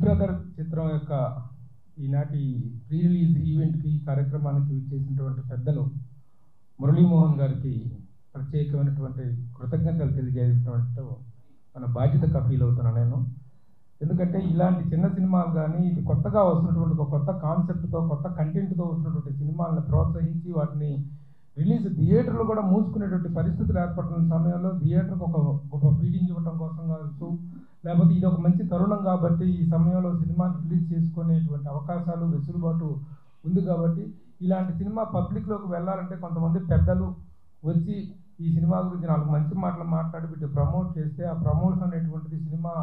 Brother చిత్రం యొక్క ఈనాటి ప్రీ రిలీజ్ ఈవెంట్కి కార్యక్రమానికి ఇచ్చేసినటువంటి పెద్దలు మురళీమోహన్ గారికి ప్రత్యేకమైనటువంటి కృతజ్ఞతలు తెలియజేయడం మన బాధ్యతగా ఫీల్ అవుతున్నాను నేను. ఎందుకంటే ఇలాంటి చిన్న సినిమాలు కానీ ఇది కొత్తగా వస్తున్నటువంటి ఒక కొత్త కాన్సెప్ట్తో కొత్త కంటెంట్తో వస్తున్నటువంటి సినిమాలను ప్రోత్సహించి వాటిని రిలీజ్ థియేటర్లు కూడా మూసుకునేటువంటి పరిస్థితులు ఏర్పడుతున్న సమయంలో థియేటర్కి ఒక ఫీడింగ్ ఇవ్వడం కోసం కావచ్చు, లేకపోతే ఇది ఒక మంచి తరుణం కాబట్టి ఈ సమయంలో సినిమాని రిలీజ్ చేసుకునేటువంటి అవకాశాలు వెసులుబాటు ఉంది కాబట్టి ఇలాంటి సినిమా పబ్లిక్లోకి వెళ్ళాలంటే కొంతమంది పెద్దలు వచ్చి ఈ సినిమా గురించి 4 మంచి మాటలు మాట్లాడి వీటి ప్రమోట్ చేస్తే ఆ ప్రమోషన్ అనేటువంటిది సినిమా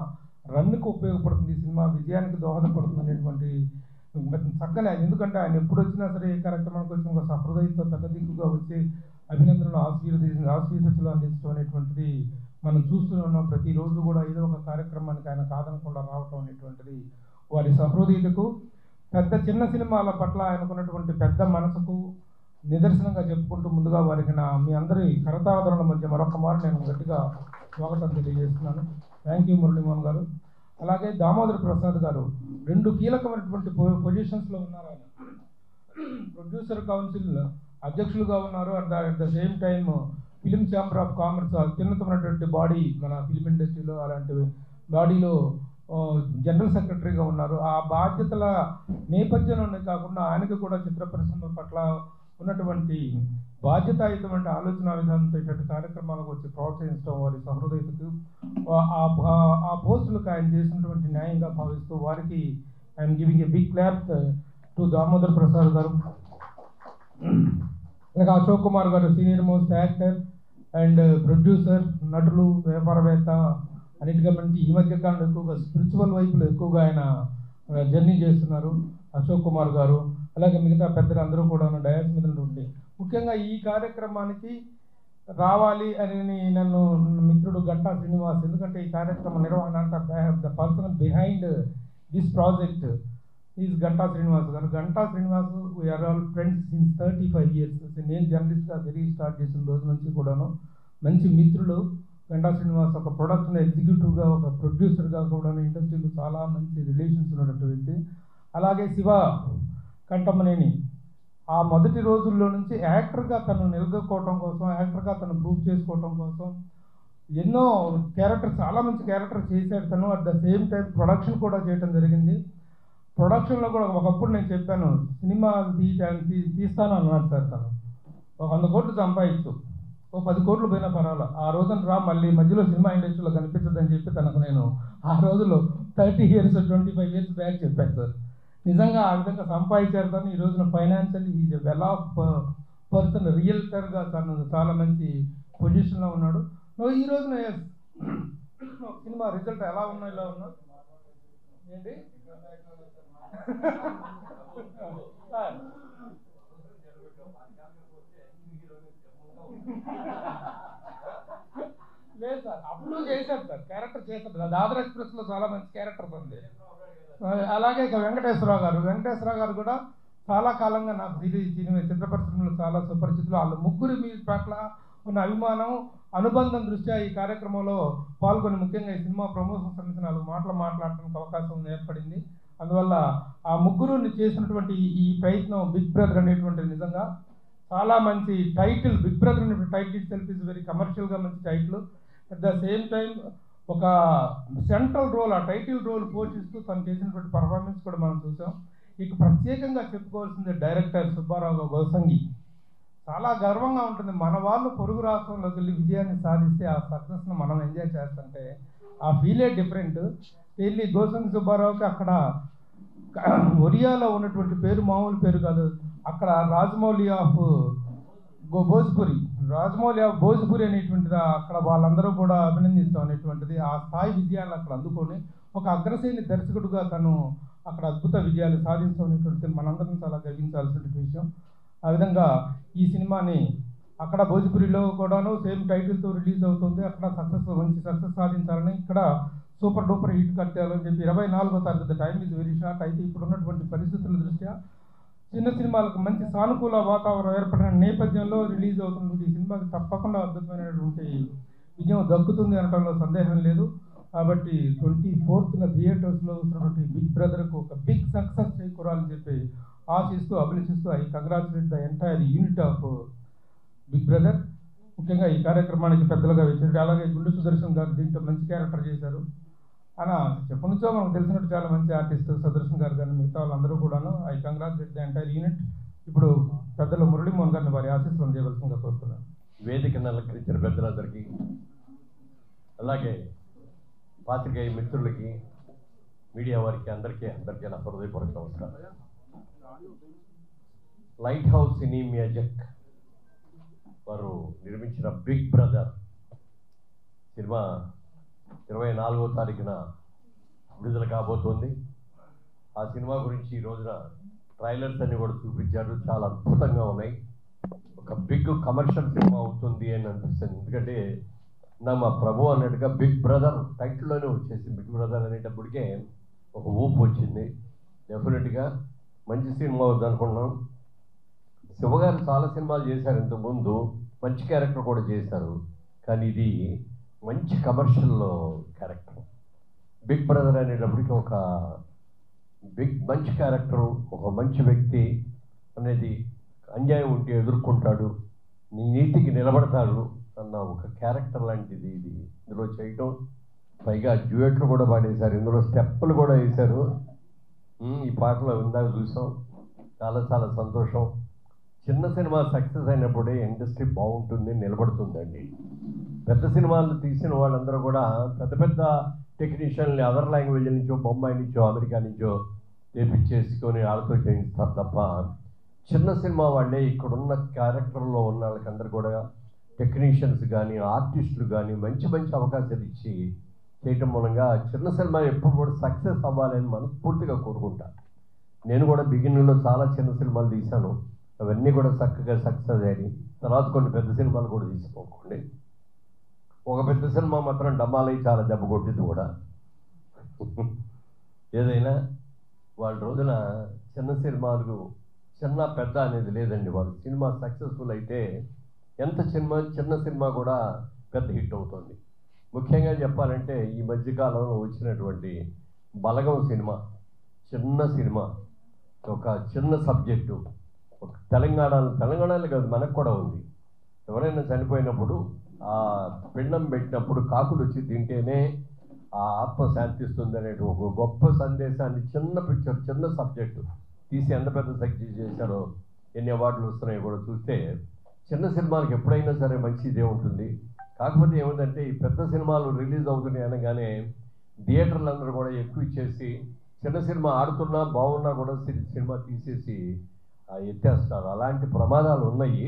రన్కి ఉపయోగపడుతుంది, సినిమా విజయానికి దోహదపడుతుంది అనేటువంటి చక్కనే. ఎందుకంటే ఆయన ఎప్పుడు వచ్చినా సరే ఏ కార్యక్రమానికి వచ్చిన ఒక సహృదయంతో పెద్ద దిక్కుగా వచ్చి అభినందనలు ఆశీర్వదించలు అందించడం అనేటువంటిది మనం చూస్తూనే ఉన్నాం. ప్రతిరోజు కూడా ఏదో ఒక కార్యక్రమానికి ఆయన కాదనకుండా రావటం అనేటువంటిది వారి సహృదయతకు పెద్ద చిన్న సినిమాల పట్ల ఆయనకున్నటువంటి పెద్ద మనసుకు నిదర్శనంగా చెప్పుకుంటూ ముందుగా వారికి మీ అందరి కరతాళాల మధ్య మరొక మారు నేను గట్టిగా స్వాగతం తెలియజేస్తున్నాను. థ్యాంక్ యూ మురళీమోహన్ గారు. అలాగే దామోదర్ ప్రసాద్ గారు 2 కీలకమైనటువంటి పొజిషన్స్లో ఉన్నారు. ఆయన ప్రొడ్యూసర్ కౌన్సిల్ అధ్యక్షులుగా ఉన్నారు. At the same time film chamber of commerce అత్యున్నతమైనటువంటి బాడీ మన ఫిలిం ఇండస్ట్రీలో అలాంటి బాడీలో జనరల్ సెక్రటరీగా ఉన్నారు. ఆ బాధ్యతల నేపథ్యంలోనే కాకుండా ఆయనకు కూడా చిత్ర పరిశ్రమ పట్ల ఉన్నటువంటి బాధ్యతాయుతమైన ఆలోచన విధానంతో ఇటువంటి కార్యక్రమాలకు వచ్చి ప్రోత్సహించడం వారి సహృదయతకు ఆ పోస్టులకు ఆయన చేసినటువంటి న్యాయంగా భావిస్తూ వారికి I'm giving a big clap to Damodar Prasad garu. అలాగే Ashok Kumar garu senior most actor and producer, నటులు, వ్యాపారవేత్త, అన్నిటిగా మంచి ఈ మధ్య కాలంలో ఎక్కువగా స్పిరిచువల్ వైపులో ఎక్కువగా ఆయన జర్నీ చేస్తున్నారు అశోక్ కుమార్ గారు. అలాగే మిగతా పెద్దలు అందరూ కూడా డయాస్ మీద ఉండి ముఖ్యంగా ఈ కార్యక్రమానికి రావాలి అని నన్ను మిత్రుడు గంటా శ్రీనివాస్, ఎందుకంటే ఈ కార్యక్రమ నిర్వహణ అంతా the person behind this project is Ganta Srinivas గారు. Ganta Srinivas we are all friends since 35 years. నేను జర్నలిస్ట్గా స్టార్ట్ చేసిన రోజు నుంచి కూడాను మంచి మిత్రులు. గంటా శ్రీనివాస్ ఒక ప్రొడక్షన్ ఎగ్జిక్యూటివ్గా ఒక ప్రొడ్యూసర్గా కూడా ఇండస్ట్రీలో చాలా మంచి రిలేషన్స్ ఉన్నటువంటి వ్యక్తి. అలాగే శివ కంఠమనేని ఆ మొదటి రోజుల్లో నుంచి యాక్టర్గా తను నిలదొక్కోవటం కోసం, యాక్టర్గా తను ప్రూవ్ చేసుకోవటం కోసం ఎన్నో చాలా మంచి క్యారెక్టర్ చేశాడు తను. At the same time production కూడా చేయడం జరిగింది. ప్రొడక్షన్లో కూడా ఒకప్పుడు నేను చెప్పాను సినిమా తీస్తాను అన్నాడు సార్. తను ఒక 100 కోట్లు సంపాదించు, 10 కోట్లు పోయినా పర్వాలేదు, ఆ రోజున రా మళ్ళీ మధ్యలో సినిమా ఇండస్ట్రీలో కనిపించదని చెప్పి తనకు నేను ఆ రోజుల్లో 30 years 25 years బ్యాక్ చెప్పాను సార్. నిజంగా ఆ విధంగా సంపాదించారు. తను ఈ రోజున financial is a well off person, రియల్టర్గా తను చాలా మంచి పొజిషన్లో ఉన్నాడు. ఈ రోజున సినిమా రిజల్ట్ ఎలా ఉన్నా ఇలా ఉన్నా ఏంటి లేదు సార్, అప్పుడు చేశారు సార్, క్యారెక్టర్ చేశారు. దాదర్ ఎక్స్ప్రెస్లో చాలా మంచి క్యారెక్టర్స్ ఉంది. అలాగే ఇక వెంకటేశ్వరరావు గారు కూడా చాలా కాలంగా నాకు చిత్ర పరిశ్రమలో చాలా సుపరిచితులు. వాళ్ళ ముగ్గురు మీ పట్ల ఉన్న అభిమానం, అనుబంధం దృష్ట్యా ఈ కార్యక్రమంలో పాల్గొని ముఖ్యంగా ఈ సినిమా ప్రమోషన్ సంబంధించిన 4 మాటలు మాట్లాడటానికి అవకాశం ఏర్పడింది. అందువల్ల ఆ ముగ్గురు చేసినటువంటి ఈ ప్రయత్నం బిగ్ బ్రదర్ అనేటువంటి నిజంగా చాలా మంచి టైటిల్. బిగ్ బ్రదర్ అనే టైటిల్ సెల్ఫ్ ఇస్ వెరీ కమర్షియల్గా మంచి title. At the same time ఒక సెంట్రల్ రోల్, ఆ టైటిల్ రోల్ పోషిస్తూ తను చేసినటువంటి పర్ఫార్మెన్స్ కూడా మనం చూసాం. ఇక ప్రత్యేకంగా చెప్పుకోవాల్సిందే డైరెక్టర్ సుబ్బారావు గోసంగి. చాలా గర్వంగా ఉంటుంది మన వాళ్ళు పొరుగు రాష్ట్రంలోకి వెళ్ళి విజయాన్ని సాధిస్తే ఆ సక్సెస్ను మనం ఎంజాయ్ చేస్తుంటే ఆ ఫీలే డిఫరెంట్. వెళ్ళి గోసంగి సుబ్బారావుకి అక్కడ ఒరియాలో ఉన్నటువంటి పేరు మామూలు పేరు కాదు, అక్కడ రాజమౌళి ఆఫ్ భోజ్పురి అనేటువంటిది అక్కడ వాళ్ళందరూ కూడా అభినందిస్తాం అనేటువంటిది. ఆ స్థాయి విజయాలు అక్కడ అందుకొని ఒక అగ్రశ్రేణి దర్శకుడుగా తను అక్కడ అద్భుత విజయాలు సాధించడం అనేటువంటిది మనందరం చాలా గర్వించాల్సిన విషయం. ఆ విధంగా ఈ సినిమాని అక్కడ భోజ్పురిలో కూడాను సేమ్ టైటిల్తో రిలీజ్ అవుతుంది. అక్కడ మంచి సక్సెస్ సాధించాలని, ఇక్కడ సూపర్ డూపర్ హిట్ కట్టాలని చెప్పి 24వ తారీఖు టైం ఈజ్ వెరీ షార్ట్. అయితే ఇప్పుడు ఉన్నటువంటి పరిస్థితుల దృష్ట్యా చిన్న సినిమాలకు మంచి సానుకూల వాతావరణం ఏర్పడిన నేపథ్యంలో రిలీజ్ అవుతున్నటువంటి ఈ సినిమాకి తప్పకుండా అద్భుతమైనటువంటి విజయం దక్కుతుంది అనడంలో సందేహం లేదు. కాబట్టి 24న థియేటర్స్లో వస్తున్నటువంటి బిగ్ బ్రదర్కు ఒక బిగ్ సక్సెస్ చేకూరాలని చెప్పి ఆశిస్తూ అభిలషిస్తూ I congratulate the entire unit of Big Brother. ముఖ్యంగా ఈ కార్యక్రమానికి పెద్దలుగా వచ్చారు. అలాగే గుండు సుదర్శన్ గారు దీంట్లో మంచి క్యారెక్టర్ చేశారు. అలా చెప్పు నుంచో మనకు తెలిసినట్టు చాలా మంచి ఆర్టిస్ట్ సుదర్శన్ గారు కానీ మిగతా వాళ్ళందరూ కూడాను I congratulate the entire unit. ఇప్పుడు పెద్దలు మురళీమోహన్ గారిని వారి ఆశీస్సులను చేయవలసిందిగా కోరుతున్నాను. వేదికను అలంకరించిన పెద్దలందరికీ, అలాగే పాత్రికేయ మిత్రులకి, మీడియా వారికి అందరికీ నా హృదయపూర్వక నమస్కారం. లైట్ హౌస్ సినీ మ్యాజిక్ వారు నిర్మించిన బిగ్ బ్రదర్ సినిమా 24వ తారీఖున విడుదల కాబోతోంది. ఆ సినిమా గురించి ఈ రోజున ట్రైలర్స్ అన్ని కూడా చూపించారు. చాలా అద్భుతంగా ఉన్నాయి. ఒక బిగ్ కమర్షియల్ సినిమా అవుతుంది అని అనిపిస్తుంది. ఎందుకంటే మా ప్రభు అన్నట్టుగా బిగ్ బ్రదర్ టైటిల్లోనే వచ్చేసి బిగ్ బ్రదర్ అనేటప్పటికే ఒక ఊపు వచ్చింది. డెఫినెట్గా మంచి సినిమా అవుతుంది అనుకున్నాం. శివగారు చాలా సినిమాలు చేశారు ఇంతకుముందు, మంచి క్యారెక్టర్ కూడా చేశారు. కానీ ఇది మంచి కమర్షియల్ క్యారెక్టర్. బిగ్ బ్రదర్ అనేటప్పటికి ఒక మంచి క్యారెక్టరు, ఒక మంచి వ్యక్తి అనేది అన్యాయం ఉంటే ఎదుర్కొంటాడు, నీ నీతికి నిలబడతాడు అన్న ఒక క్యారెక్టర్ లాంటిది ఇది ఇందులో చేయటం. పైగా డ్యూయెట్లు కూడా పాడేశారు, ఇందులో స్టెప్పులు కూడా వేశారు. ఈ పాటలో ఇందాక చూసాం. చాలా చాలా సంతోషం. చిన్న సినిమా సక్సెస్ అయినప్పుడే ఇండస్ట్రీ బాగుంటుంది, నిలబడుతుందండి. పెద్ద సినిమాలు తీసిన వాళ్ళందరూ కూడా పెద్ద పెద్ద టెక్నీషియన్ని అదర్ లాంగ్వేజ్ నుంచో, బొంబాయి నుంచో, అమెరికా నుంచో తెప్పించేసుకొని వాళ్ళతో చేయిస్తారు తప్ప చిన్న సినిమా వాళ్ళే ఇక్కడున్న క్యారెక్టర్లో ఉన్న వాళ్ళకందరూ కూడా టెక్నీషియన్స్ కానీ ఆర్టిస్టులు కానీ మంచి మంచి అవకాశాలు ఇచ్చి చేయటం మూలంగా చిన్న సినిమా ఎప్పుడు కూడా సక్సెస్ అవ్వాలని మనస్ఫూర్తిగా కోరుకుంటాను. నేను కూడా బిగినింగ్లో చాలా చిన్న సినిమాలు తీశాను. అవన్నీ కూడా చక్కగా సక్సెస్ అయ్యి తర్వాత కొన్ని పెద్ద సినిమాలు కూడా తీసుకోకండి. ఒక పెద్ద సినిమా మాత్రం డమ్మాలై చాలా దెబ్బ కొట్టింది కూడా. ఏదైనా వాళ్ళ రోజున చిన్న సినిమాలు చిన్న పెద్ద అనేది లేదండి. వాళ్ళు సినిమా సక్సెస్ఫుల్ అయితే ఎంత చిన్న సినిమా కూడా పెద్ద హిట్ అవుతుంది. ముఖ్యంగా చెప్పాలంటే ఈ మధ్యకాలంలో వచ్చినటువంటి బలగం సినిమా, చిన్న సినిమా, ఒక చిన్న సబ్జెక్టు, ఒక తెలంగాణలో కాదు మనకు కూడా ఉంది. ఎవరైనా చనిపోయినప్పుడు ఆ పిండం పెట్టినప్పుడు కాకులు వచ్చి తింటేనే ఆ ఆత్మ శాంతిస్తుంది అనేది ఒక గొప్ప సందేశాన్ని చిన్న పిక్చర్, చిన్న సబ్జెక్టు తీసి ఎంత పెద్ద సక్సెస్ చేశారో, ఎన్ని అవార్డులు వస్తున్నాయో కూడా చూస్తే చిన్న సినిమాలకు ఎప్పుడైనా సరే మంచి ఇదే ఉంటుంది. కాకపోతే ఏమిటంటే ఈ పెద్ద సినిమాలు రిలీజ్ అవుతున్నాయి అనగానే థియేటర్లందరూ కూడా ఎక్కువ ఇచ్చేసి చిన్న సినిమా ఆడుతున్నా బాగున్నా కూడా సినిమా తీసేసి ఎత్తేస్తారు. అలాంటి ప్రమాదాలు ఉన్నాయి.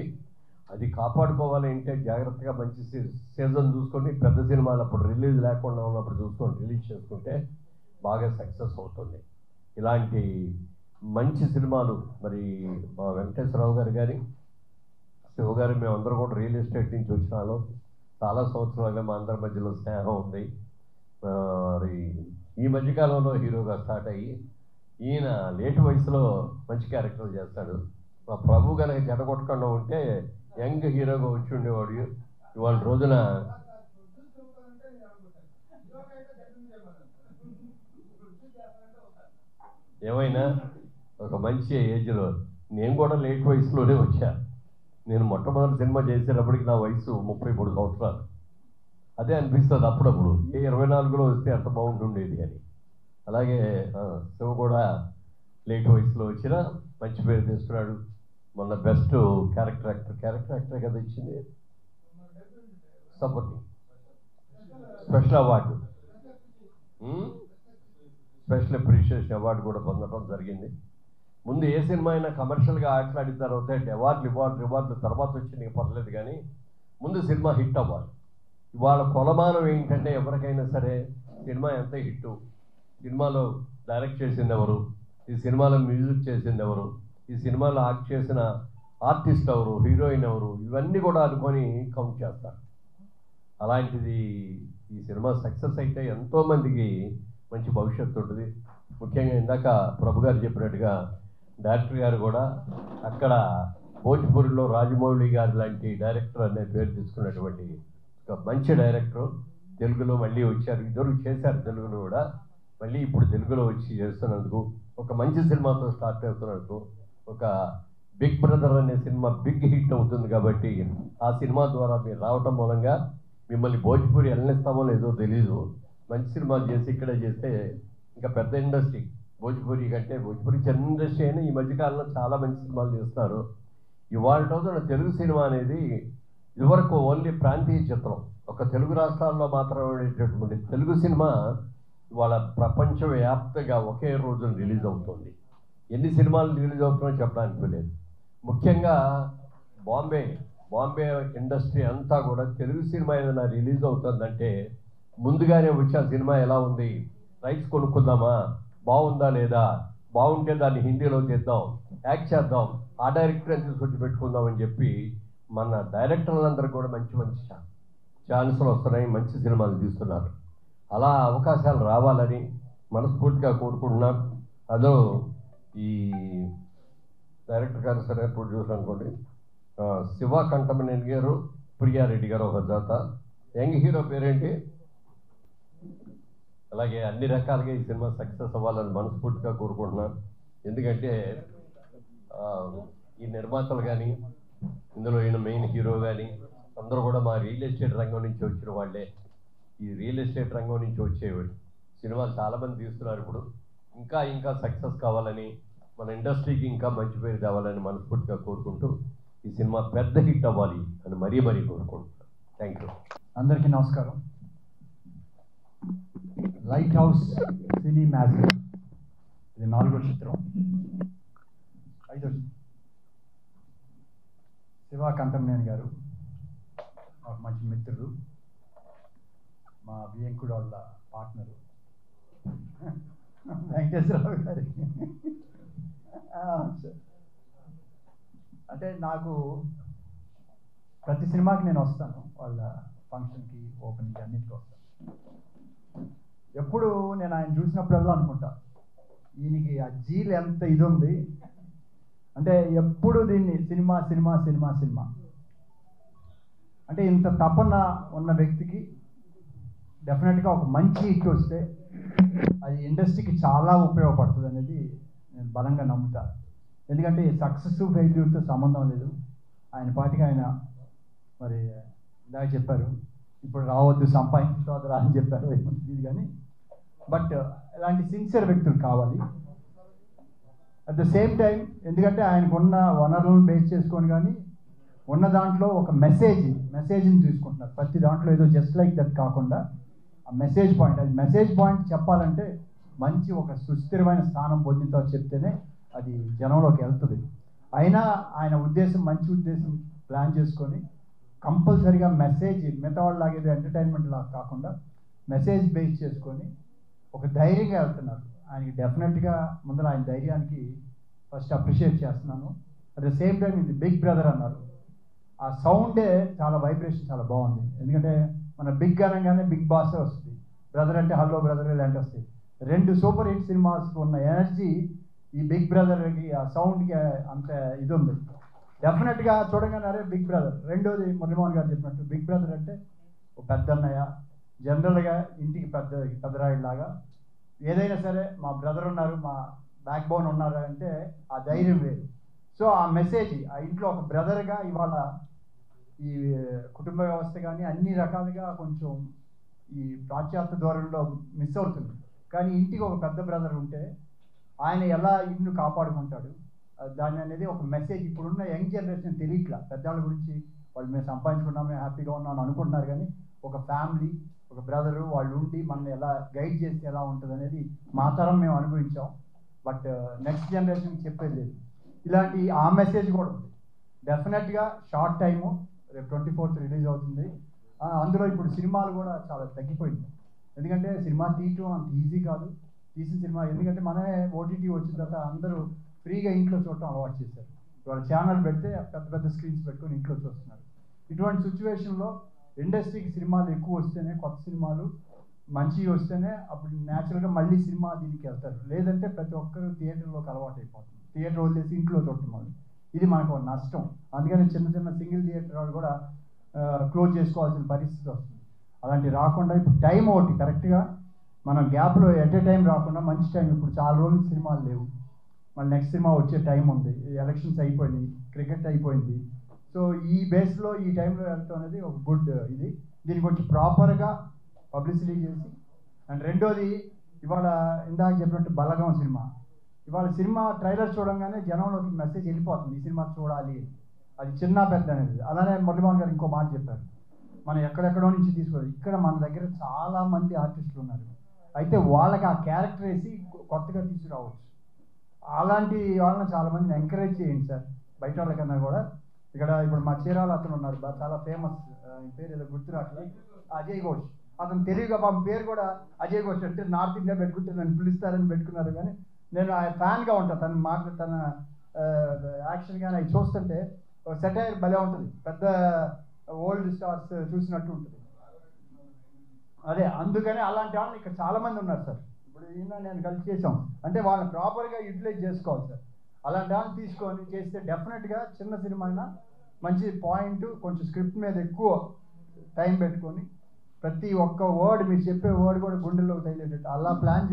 అది కాపాడుకోవాలి అంటే జాగ్రత్తగా మంచి సీజన్ చూసుకొని పెద్ద సినిమాలు అప్పుడు రిలీజ్ లేకుండా ఉన్నప్పుడు చూసుకొని రిలీజ్ చేసుకుంటే బాగా సక్సెస్ అవుతుంది. ఇలాంటి మంచి సినిమాలు మరి మా వెంకటేశ్వరరావు గారు కానీ శివగారు మేమందరం కూడా రియల్ ఎస్టేట్ నుంచి వచ్చిన వాళ్ళు. చాలా సంవత్సరాలుగా మా అందరి మధ్యలో స్నేహం ఉంది. మరి ఈ మధ్యకాలంలో హీరోగా స్టార్ట్ అయ్యి ఈయన లేట్ వయసులో మంచి క్యారెక్టర్ చేస్తాడు. మా ప్రభు కనుక జడగొట్టకుండా ఉంటే యంగ్ హీరోగా వచ్చి ఉండేవాడు. ఇవాళ రోజున ఏమైనా ఒక మంచి ఏజ్లో నేను కూడా లేట్ వయసులోనే వచ్చా. నేను మొట్టమొదటి సినిమా చేసేటప్పటికి నా వయసు 33 సంవత్సరాలు. అదే అనిపిస్తుంది అప్పుడప్పుడు, 24లో వస్తే ఎంత బాగుంటుండేది అని. అలాగే శివ కూడా లేట్ వయసులో వచ్చినా మంచి పేరు తెస్తున్నాడు. మొన్న బెస్ట్ క్యారెక్టర్ యాక్టర్ కదా ఇచ్చింది, supporting special award, special appreciation award కూడా పొందడం జరిగింది. ముందు ఏ సినిమా అయినా కమర్షియల్గా ఆటలాడిన తర్వాత రివార్డులు తర్వాత వచ్చింది పర్లేదు, కానీ ముందు సినిమా హిట్ అవ్వాలి. ఇవాళ కొలమానం ఏంటంటే ఎవరికైనా సరే సినిమా ఎంత హిట్టు, సినిమాలో డైరెక్ట్ చేసింది ఎవరు, ఈ సినిమాలో మ్యూజిక్ చేసింది ఎవరు, ఈ సినిమాలో యాక్ట్ చేసిన ఆర్టిస్ట్ ఎవరు, హీరోయిన్ ఎవరు, ఇవన్నీ కూడా అనుకొని కౌంట్ చేస్తారు. అలాంటిది ఈ సినిమా సక్సెస్ అయితే ఎంతోమందికి మంచి భవిష్యత్తు ఉంటుంది. ముఖ్యంగా ఇందాక ప్రభు గారు చెప్పినట్టుగా డైరెక్టర్ గారు కూడా అక్కడ భోజ్పూర్లో రాజమౌళి గారు లాంటి డైరెక్టర్ అనే పేరు తీసుకున్నటువంటి ఒక మంచి డైరెక్టర్. తెలుగులో మళ్ళీ వచ్చారు, ఇద్దరు చేశారు తెలుగులో కూడా, మళ్ళీ ఇప్పుడు తెలుగులో వచ్చి చేస్తున్నందుకు, ఒక మంచి సినిమాతో స్టార్ట్ అవుతున్నందుకు, ఒక బిగ్ బ్రదర్ అనే సినిమా బిగ్ హిట్ అవుతుంది కాబట్టి ఆ సినిమా ద్వారా మీరు రావటం మూలంగా మిమ్మల్ని భోజ్పూరి వెళ్ళనిస్తామో లేదో తెలీదు. మంచి సినిమాలు చేసి ఇక్కడే చేస్తే ఇంకా పెద్ద ఇండస్ట్రీ భోజ్పూరి కంటే, భోజ్పూరి చిన్న ఇండస్ట్రీ అయినా ఈ మధ్యకాలంలో చాలా మంచి సినిమాలు చేస్తున్నారు. ఇవాళ రోజున తెలుగు సినిమా అనేది ఇదివరకు ఓన్లీ ప్రాంతీయ చిత్రం, ఒక తెలుగు రాష్ట్రాల్లో మాత్రమే ఉండేటటువంటి తెలుగు సినిమా ఇవాళ ప్రపంచవ్యాప్తంగా ఒకే రోజున రిలీజ్ అవుతుంది. ఎన్ని సినిమాలు రిలీజ్ అవుతున్నాయో చెప్పడానికి లేదు. ముఖ్యంగా బాంబే ఇండస్ట్రీ అంతా కూడా తెలుగు సినిమా ఏదైనా రిలీజ్ అవుతుందంటే ముందుగానే వచ్చి ఆ సినిమా ఎలా ఉంది, రైట్స్ కొనుక్కుందామా, బాగుందా లేదా, బాగుంటే దాన్ని హిందీలో చేద్దాం, యాక్ట్ చేద్దాం, ఆ డైరెక్టర్ తీసుకొచ్చి పెట్టుకుందాం అని చెప్పి మన డైరెక్టర్లందరూ కూడా మంచి మంచి ఛాన్సులు వస్తున్నాయి, మంచి సినిమాలు తీస్తున్నారు. అలా అవకాశాలు రావాలని మనస్ఫూర్తిగా కోరుకుంటున్నాం. అదో ఈ డైరెక్టర్ గారు సరే, ప్రొడ్యూసర్ అనుకోండి, శివ కంఠమనేని గారు, ప్రియారెడ్డి గారు ఒక జత, యంగ్ హీరో పేరేంటి, అలాగే అన్ని రకాలుగా ఈ సినిమా సక్సెస్ అవ్వాలని మనస్ఫూర్తిగా కోరుకుంటున్నాను. ఎందుకంటే ఈ నిర్మాతలు కానీ, ఇందులో ఈయన మెయిన్ హీరో కానీ అందరూ కూడా మా రియల్ ఎస్టేట్ రంగం నుంచి వచ్చిన వాళ్ళే. ఈ రియల్ ఎస్టేట్ రంగం నుంచి వచ్చేవాడు సినిమాలు చాలామంది తీస్తున్నారు. ఇప్పుడు ఇంకా ఇంకా సక్సెస్ కావాలని, మన ఇండస్ట్రీకి ఇంకా మంచి పేరు తేవాలని మనస్ఫూర్తిగా కోరుకుంటూ ఈ సినిమా పెద్ద హిట్ అవ్వాలి అని మరీ కోరుకుంటున్నాను. Thank you. అందరికీ నమస్కారం. లైట్ హౌస్ సినీ మ్యాజిక్ ఇది 4వ చిత్రం. 5వ శివ కంఠమనేని గారు మాకు మంచి మిత్రుడు, మా బియ్యంకుడు వాళ్ళ పార్ట్నరు వెంకటేశ్వరరావు గారి. అంటే నాకు ప్రతి సినిమాకి నేను వస్తాను, వాళ్ళ ఫంక్షన్కి, ఓపెనింగ్కి, అన్నిటికీ వస్తాను. ఎప్పుడు నేను ఆయన చూసినప్పుడల్లా అనుకుంటా, ఈయనకి ఆ జీలు ఎంత ఇది ఉంది అంటే, ఎప్పుడు దీన్ని సినిమా సినిమా సినిమా సినిమా అంటే ఇంత తపన ఉన్న వ్యక్తికి డెఫినెట్గా ఒక మంచి హిట్ వస్తే అది ఇండస్ట్రీకి చాలా ఉపయోగపడుతుంది అనేది నేను బలంగా నమ్ముతాను. ఎందుకంటే సక్సెస్ ఫెయిల్యూర్తో సంబంధం లేదు. ఆయన పాటికి ఆయన మరి ఇందాక చెప్పారు, ఇప్పుడు రావద్దు సంపాదించుకోవద్దు రా అని చెప్పారు, ఇది కానీ బట్ ఇలాంటి సిన్సియర్ వ్యక్తులు కావాలి. అట్ ద సేమ్ టైం ఎందుకంటే ఆయనకున్న వనరులను బేస్ చేసుకొని కానీ ఉన్న దాంట్లో ఒక మెసేజ్ని తీసుకుంటున్నారు. ప్రతి దాంట్లో ఏదో జస్ట్ లైక్ దట్ కాకుండా ఆ మెసేజ్ పాయింట్, అది మెసేజ్ పాయింట్ చెప్పాలంటే మంచి ఒక సుస్థిరమైన స్థానం పొందితో చెప్తేనే అది జనంలోకి వెళ్తుంది. అయినా ఆయన ఉద్దేశం మంచి ఉద్దేశం ప్లాన్ చేసుకొని కంపల్సరీగా మెసేజ్ మిగతా వాళ్ళలాగేది ఎంటర్టైన్మెంట్ లాగా కాకుండా మెసేజ్ బేస్ చేసుకొని ఒక ధైర్యంగా వెళ్తున్నారు. ఆయనకి డెఫినెట్గా ముందర ఆయన ధైర్యానికి ఫస్ట్ అప్రిషియేట్ చేస్తున్నాను. అట్ ద సేమ్ టైం ఇది బిగ్ బ్రదర్ అన్నారు, ఆ సౌండే చాలా వైబ్రేషన్ చాలా బాగుంది. ఎందుకంటే మన బిగ్ అనగానే బిగ్ బాసే వస్తుంది, బ్రదర్ అంటే హలో బ్రదర్ ఇలాంటి వస్తాయి. 2 సూపర్ హిట్ సినిమాస్కి ఉన్న ఎనర్జీ ఈ బిగ్ బ్రదర్కి ఆ సౌండ్కి అంత ఇది ఉంది. డెఫినెట్గా చూడగానే అరే బిగ్ బ్రదర్. రెండోది మురళీమోహన్ గారు చెప్పినట్టు బిగ్ బ్రదర్ అంటే ఒక పెద్ద అన్నయ్య, జనరల్గా ఇంటికి పెద్దరాయిలాగా ఏదైనా సరే మా బ్రదర్ ఉన్నారు, మా బ్యాక్ బోన్ ఉన్నారు అంటే ఆ ధైర్యం వేరు. సో ఆ మెసేజ్ ఆ ఇంట్లో ఒక బ్రదర్గా ఇవాళ ఈ కుటుంబ వ్యవస్థ కానీ అన్ని రకాలుగా కొంచెం ఈ పాశ్చాత్య ధోరణిలో మిస్ అవుతుంది. కానీ ఇంటికి ఒక పెద్ద బ్రదర్ ఉంటే ఆయన ఎలా ఇల్లు కాపాడుకుంటాడు దాన్ని అనేది ఒక మెసేజ్. ఇప్పుడున్న యంగ్ జనరేషన్ తెలియట్లా, పెద్దవాళ్ళ గురించి వాళ్ళు మేము సంపాదించుకున్నాము హ్యాపీగా ఉన్నాం అనుకుంటున్నారు, కానీ ఒక ఫ్యామిలీ ఒక బ్రదరు వాళ్ళు ఉండి మనల్ని ఎలా గైడ్ చేస్తే ఎలా ఉంటుంది అనేది మా తరం మేము అనుభవించాం. బట్ నెక్స్ట్ జనరేషన్కి చెప్పేది లేదు. ఇలాంటి ఆ మెసేజ్ కూడా ఉంది. డెఫినెట్గా షార్ట్ టైము, రేపు 24th రిలీజ్ అవుతుంది. అందులో ఇప్పుడు సినిమాలు కూడా చాలా తగ్గిపోయింది. ఎందుకంటే సినిమా తీయటం అంత ఈజీ కాదు, తీసిన సినిమా. ఎందుకంటే మనమే ఓటీటీ వచ్చిన తర్వాత అందరూ ఫ్రీగా ఇంట్లో చూడటం అలవాటు చేశారు. ఇవాళ ఛానల్ పెడితే పెద్ద పెద్ద స్క్రీన్స్ పెట్టుకొని ఇంట్లో చూస్తున్నారు. ఇటువంటి సిచ్యువేషన్లో ఇండస్ట్రీకి సినిమాలు ఎక్కువ వస్తేనే, కొత్త సినిమాలు మంచివి వస్తేనే అప్పుడు న్యాచురల్గా మళ్ళీ సినిమా దీనికి వెళ్తారు. లేదంటే ప్రతి ఒక్కరు థియేటర్లోకి అలవాటు అయిపోతుంది, థియేటర్ వదిలేసి ఇంట్లో చూడటం. ఇది మనకు నష్టం. అందుకని చిన్న చిన్న సింగిల్ థియేటర్ వాళ్ళు కూడా క్లోజ్ చేసుకోవాల్సిన పరిస్థితి వస్తుంది. అలాంటివి రాకుండా ఇప్పుడు టైం ఒకటి కరెక్ట్గా మనం గ్యాప్లో ఎట్ ఏ టైం రాకుండా మంచి టైం, ఇప్పుడు చాలా రోజులు సినిమాలు లేవు, మళ్ళీ నెక్స్ట్ సినిమా వచ్చే టైం ఉంది, ఎలక్షన్స్ అయిపోయినాయి, క్రికెట్ అయిపోయింది. సో ఈ బేస్లో ఈ టైంలో వెళ్ళటం అనేది ఒక గుడ్ ఇది. దీనికి కొంచెం ప్రాపర్గా పబ్లిసిటీ చేసి, అండ్ రెండోది ఇవాళ ఇందాక చెప్పినట్టు బలగం సినిమా, ఇవాళ సినిమా ట్రైలర్ చూడంగానే జనంలోకి మెసేజ్ వెళ్ళిపోతుంది, ఈ సినిమా చూడాలి, అది చిన్న పెద్ద అనేది. అలానే మురళీమోహన్ గారు ఇంకో మాట చెప్పారు, మనం ఎక్కడెక్కడో నుంచి తీసుకోవాలి, ఇక్కడ మన దగ్గర చాలామంది ఆర్టిస్టులు ఉన్నారు, అయితే వాళ్ళకి ఆ క్యారెక్టర్ వేసి కొత్తగా తీసుకురావచ్చు. అలాంటి వాళ్ళని చాలామందిని ఎంకరేజ్ చేయండి సార్, బయట వాళ్ళకన్నా కూడా. ఇక్కడ ఇప్పుడు మా చీరాల అతను ఉన్నారు, చాలా ఫేమస్, పేరు ఏదో గుర్తురాట్లేదు, అజయ్ ఘోష్. అతను తెలివిగా మా పేరు కూడా అజయ్ ఘోష్ అంటే నార్త్ ఇండియా పెట్టుకుంటే నన్ను పిలుస్తారని పెట్టుకున్నారు, కానీ నేను ఫ్యాన్గా ఉంటాను. తన యాక్షన్ కానీ అవి చూస్తుంటే సెటైర్ భలే ఉంటుంది, పెద్ద ఓల్డ్ స్టార్స్ చూసినట్టు ఉంటుంది. అదే అందుకని అలాంటి వాళ్ళని ఇక్కడ చాలామంది ఉన్నారు సార్. ఇప్పుడు ఈయన నేను కలిసి చేసాం అంటే వాళ్ళని ప్రాపర్గా యూటిలైజ్ చేసుకోవాలి సార్. అలాంటి వాళ్ళని తీసుకొని చేస్తే డెఫినెట్గా చిన్న సినిమా అయినా మంచి పాయింట్, కొంచెం స్క్రిప్ట్ మీద ఎక్కువ టైం పెట్టుకొని ప్రతి ఒక్క వర్డ్, మీరు చెప్పే వర్డ్ కూడా గుండెల్లోకి తగిలేటట్టు అలా ప్లాన్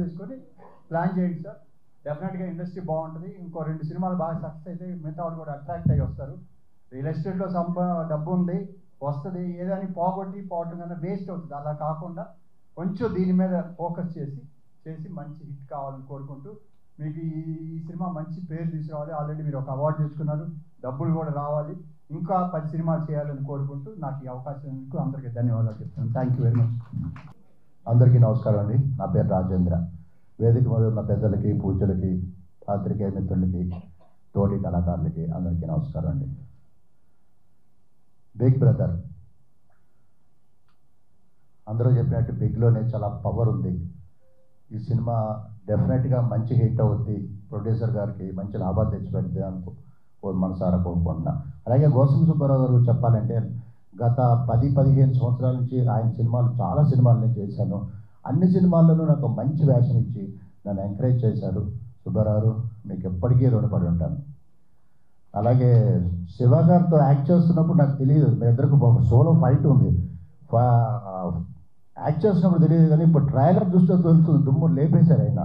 చేయండి సార్. డెఫినెట్గా ఇండస్ట్రీ బాగుంటుంది. ఇంకో 2 సినిమాలు బాగా సక్సెస్ అయితే మిగతా వాళ్ళు కూడా అట్రాక్ట్ అయ్యి వస్తారు. రియల్ ఎస్టేట్లో డబ్బు ఉంది, వస్తుంది, ఏదని పోవటం కన్నా వేస్ట్ అవుతుంది. అలా కాకుండా కొంచెం దీని మీద ఫోకస్ చేసి మంచి హిట్ కావాలని కోరుకుంటూ, మీకు ఈ సినిమా మంచి పేరు తీసుకురావాలి. ఆల్రెడీ మీరు ఒక అవార్డు తెచ్చుకున్నారు, డబ్బులు కూడా రావాలి, ఇంకా 10 సినిమాలు చేయాలని కోరుకుంటూ నాకు ఈ అవకాశం అందరికీ ధన్యవాదాలు చెప్తాను. Thank you very much. అందరికీ నమస్కారం అండి. నా పేరు రాజేంద్ర. వేదిక మీద ఉన్న పెద్దలకి, పూజలకి, పాత్రికేయ మిత్రులకి, తోటి కళాకారులకి అందరికీ నమస్కారం అండి. బిగ్ బ్రదర్ అందరూ చెప్పినట్టు బిగ్లోనే చాలా పవర్ ఉంది. ఈ సినిమా డెఫినెట్గా మంచి హిట్ అవుద్ది, ప్రొడ్యూసర్ గారికి మంచి లాభాలు తెచ్చిపెడితే మనసారా కోరుకుంటున్నా. అలాగే గోసం సుబ్బారావు గారు చెప్పాలంటే గత 10-15 సంవత్సరాల నుంచి ఆయన చాలా సినిమాలు నేను చేశాను. అన్ని సినిమాల్లోనూ నాకు మంచి వేషం ఇచ్చి నన్ను ఎంకరేజ్ చేశారు. సుబ్బారావు మీకు ఎప్పటికీ రుణపడి ఉంటాను. అలాగే శివ గారితో యాక్ట్ చేస్తున్నప్పుడు నాకు తెలియదు, మీ ఇద్దరికి ఒక సోలో ఫైట్ ఉంది, యాక్ట్ చేస్తున్నప్పుడు తెలియదు, కానీ ఇప్పుడు ట్రైలర్ చూస్తే తెలుస్తుంది, దుమ్ము లేపేశారు ఆయన.